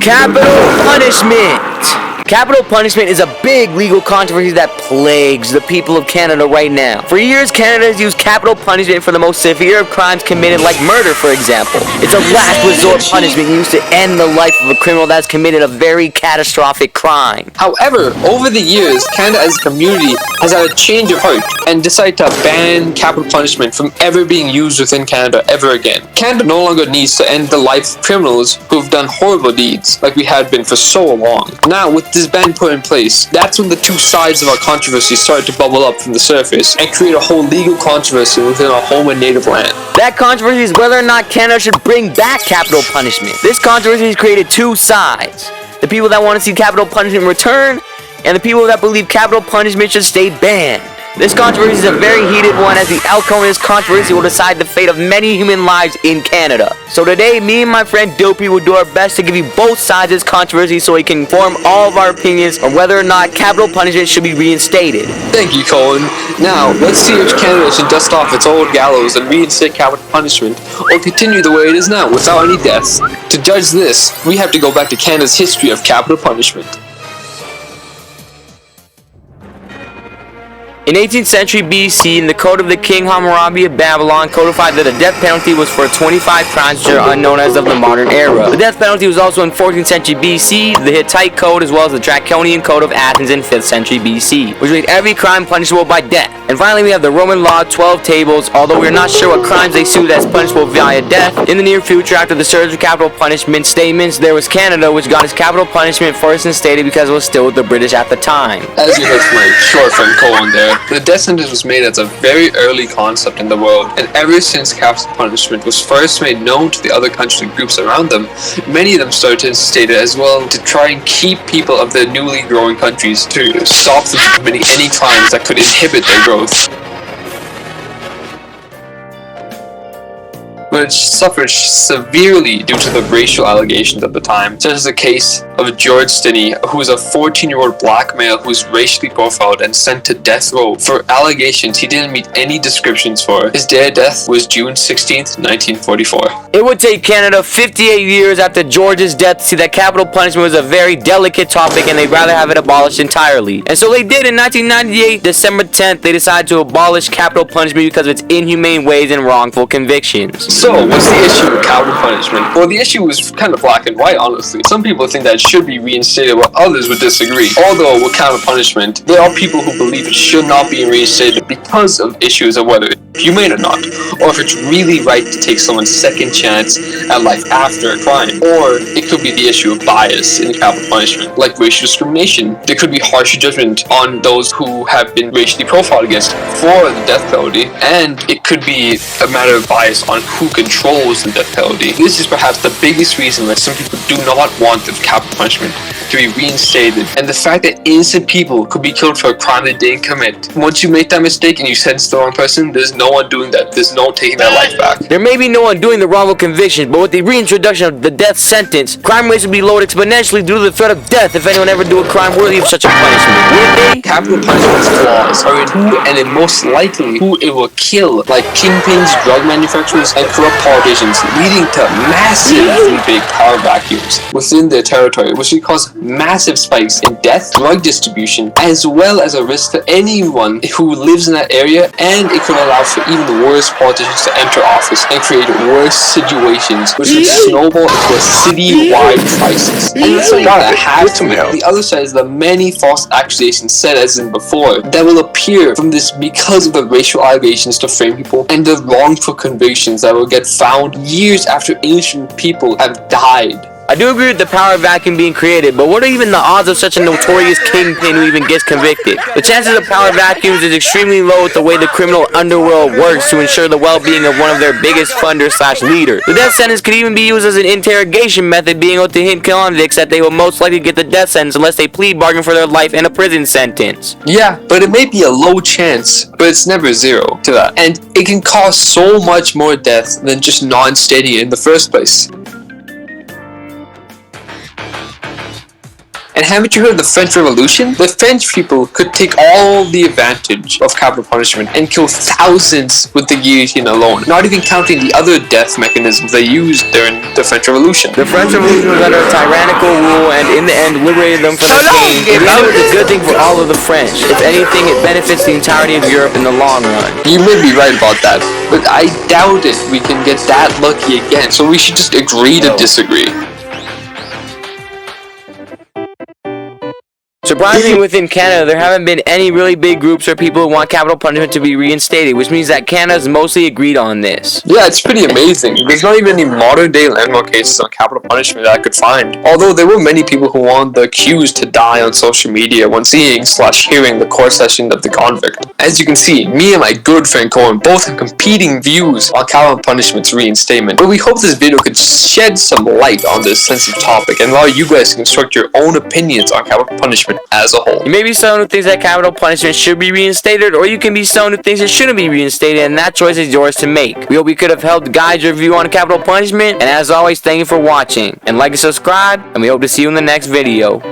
Capital punishment! Capital punishment is a big legal controversy that plagues the people of Canada right now. For years, Canada has used capital punishment for the most severe of crimes committed, like murder, for example. It's a last resort punishment used to end the life of a criminal that has committed a very catastrophic crime. However, over the years, Canada as a community has had a change of heart and decided to ban capital punishment from ever being used within Canada ever again. Canada no longer needs to end the life of criminals who have done horrible deeds like we had been for so long. Now, with this ban put in place, that's when the two sides of our controversy started to bubble up from the surface and create a whole legal controversy within our home and native land. That controversy is whether or not Canada should bring back capital punishment. This controversy has created two sides. The people that want to see capital punishment return, and the people that believe capital punishment should stay banned. This controversy is a very heated one, as the outcome of this controversy will decide the fate of many human lives in Canada. So today, me and my friend Dopey will do our best to give you both sides of this controversy so we can form all of our opinions on whether or not capital punishment should be reinstated. Thank you, Colin. Now, let's see if Canada should dust off its old gallows and reinstate capital punishment, or continue the way it is now without any deaths. To judge this, we have to go back to Canada's history of capital punishment. In 18th century BC, in the Code of the King Hammurabi of Babylon codified that the death penalty was for 25 crimes which are unknown as of the modern era. The death penalty was also in 14th century BC, the Hittite Code, as well as the Draconian Code of Athens in 5th century BC, which made every crime punishable by death. And finally, we have the Roman Law 12 Tables, although we are not sure what crimes they sued as punishable via death. In the near future, after the surge of capital punishment statements, there was Canada, which got its capital punishment first instated because it was still with the British at the time. As you heard from my short friend Colin there, the death sentence was made as a very early concept in the world, and ever since capital punishment was first made known to the other countries and groups around them, many of them started to instate it as well to try and keep people of the newly growing countries to stop them from committing any crimes that could inhibit their growth. Which suffered severely due to the racial allegations at the time, such as the case of George Stinney, who was a 14-year-old black male who was racially profiled and sent to death row for allegations he didn't meet any descriptions for. His day of death was June 16th, 1944. It would take Canada 58 years after George's death to see that capital punishment was a very delicate topic and they'd rather have it abolished entirely. And so they did. In 1998, December 10th, they decided to abolish capital punishment because of its inhumane ways and wrongful convictions. So, what's the issue with capital punishment? Well, the issue is kind of black and white, honestly. Some people think that it should be reinstated, while others would disagree. Although, with capital punishment, there are people who believe it should not be reinstated because of issues of whether it's humane or not, or if it's really right to take someone's second chance at life after a crime. Or it could be the issue of bias in capital punishment, like racial discrimination. There could be harsher judgment on those who have been racially profiled against for the death penalty, and it could be a matter of bias on who controls the death penalty. This is perhaps the biggest reason that some people do not want the capital punishment to be reinstated, and the fact that innocent people could be killed for a crime they didn't commit. Once you make that mistake and you sentence the wrong person, there's no one doing that. There's no taking that life back. There may be no one doing the wrongful conviction, but with the reintroduction of the death sentence, crime rates would be lowered exponentially due to the threat of death if anyone ever do a crime worthy of such a punishment. Would they? Capital punishment's flaws are in who, and in most likely who it will kill, like kingpins, drug manufacturers, and corrupt politicians, leading to massively big power vacuums within their territory, which would cause massive spikes in death, drug distribution, as well as a risk to anyone who lives in that area, and it could allow for even worse politicians to enter office and create worse situations, which would snowball into a city-wide crisis. And it's like that has to know. The other side is the many false accusations said as in before that will appear from this because of the racial allegations to frame people and the wrongful convictions that will get found years after innocent people have died. I do agree with the power vacuum being created, but what are even the odds of such a notorious kingpin who even gets convicted? The chances of power vacuums is extremely low with the way the criminal underworld works to ensure the well-being of one of their biggest funders/leaders. The death sentence could even be used as an interrogation method, being able to hint convicts that they will most likely get the death sentence unless they plead bargain for their life and a prison sentence. Yeah, but it may be a low chance, but it's never zero to that. And it can cause so much more death than just non-stating it in the first place. And haven't you heard of the French Revolution? The French people could take all the advantage of capital punishment and kill thousands with the guillotine alone, not even counting the other death mechanisms they used during the French Revolution. The French Revolution was under a tyrannical rule and in the end liberated them from the king. It was a good thing for all of the French. If anything, it benefits the entirety of Europe in the long run. You may be right about that, but I doubt it we can get that lucky again, so we should just agree to disagree. Surprisingly, within Canada, there haven't been any really big groups or people who want capital punishment to be reinstated, which means that Canada's mostly agreed on this. Yeah, it's pretty amazing. There's not even any modern day landmark cases on capital punishment that I could find. Although there were many people who wanted the accused to die on social media when seeing/hearing the court session of the convict. As you can see, me and my good friend Cohen both have competing views on capital punishment's reinstatement, but we hope this video could shed some light on this sensitive topic and allow you guys to construct your own opinions on capital punishment as a whole. You may be someone who thinks that capital punishment should be reinstated, or you can be someone who thinks it shouldn't be reinstated, and that choice is yours to make. We hope we could have helped guide your view on capital punishment, and as always, thank you for watching. And like and subscribe, and we hope to see you in the next video.